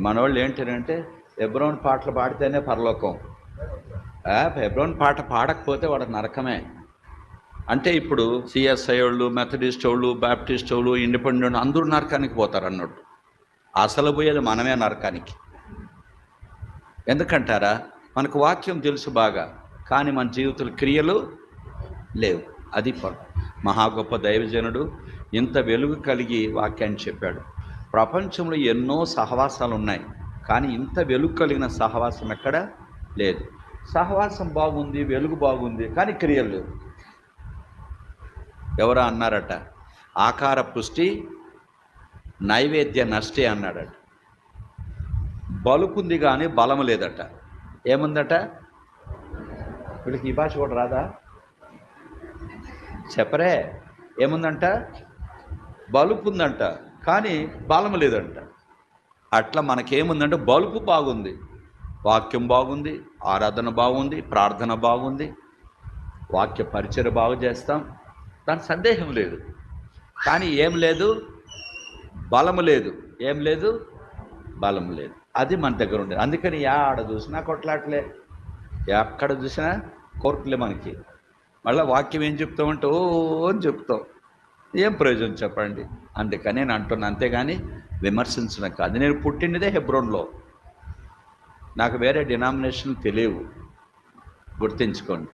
మనోళ్ళు ఏంటంటే హెబ్రోన్ పాటలు పాడితేనే పరలోకం, హెబ్రోన్ పాట పాడకపోతే వాడు నరకమే. అంటే ఇప్పుడు సిఎస్ఐ వాళ్ళు, మెథడిస్ట్ వాళ్ళు, బ్యాప్టిస్ట్ వాళ్ళు, ఇండిపెండెంట్ అందరూ నరకానికి పోతారు అన్నట్టు. అసలు పోయేది మనమే నరకానికి. ఎందుకంటారా? మనకు వాక్యం తెలుసు బాగా, కానీ మన జీవితాల క్రియలు లేవు. అది మహా గొప్ప దైవజనుడు ఇంత వెలుగు కలిగి వాక్యాన్ని చెప్పాడు. ప్రపంచంలో ఎన్నో సహవాసాలు ఉన్నాయి, కానీ ఇంత వెలుగు కలిగిన సహవాసం ఎక్కడ లేదు. సహవాసం బాగుంది, వెలుగు బాగుంది, కానీ క్రియలు లేవు. ఎవరో అన్నారట, ఆకార పుష్టి నైవేద్య నష్టే అన్నాడట. బలుపుంది కానీ బలం లేదట. ఏముందట? వీళ్ళకి ఈ భాష కూడా రాదా? చెప్పరే. ఏముందంట? బలుపు ఉందంట, కానీ బలం లేదంట. అట్లా మనకేముందంటే బలుపు బాగుంది, వాక్యం బాగుంది, ఆరాధన బాగుంది, ప్రార్థన బాగుంది, వాక్య పరిచయం బాగు చేస్తాం, దాని సందేహం లేదు. కానీ ఏం లేదు? బలము లేదు. ఏం లేదు? బలం లేదు. అది మన దగ్గర ఉండేది. అందుకని ఆడ చూసినా కొట్లాట్లే, ఎక్కడ చూసినా కోర్టులే మనకి. మళ్ళీ వాక్యం ఏం చెప్తామంటే ఓ అని చెప్తాం. ఏం ప్రయోజనం చెప్పండి? అందుకని నేను అంటున్నా, అంతేగాని విమర్శించడం కాదు. నేను పుట్టినదే హెబ్రోన్లో, నాకు వేరే డినామినేషన్ తెలియవు, గుర్తించుకోండి.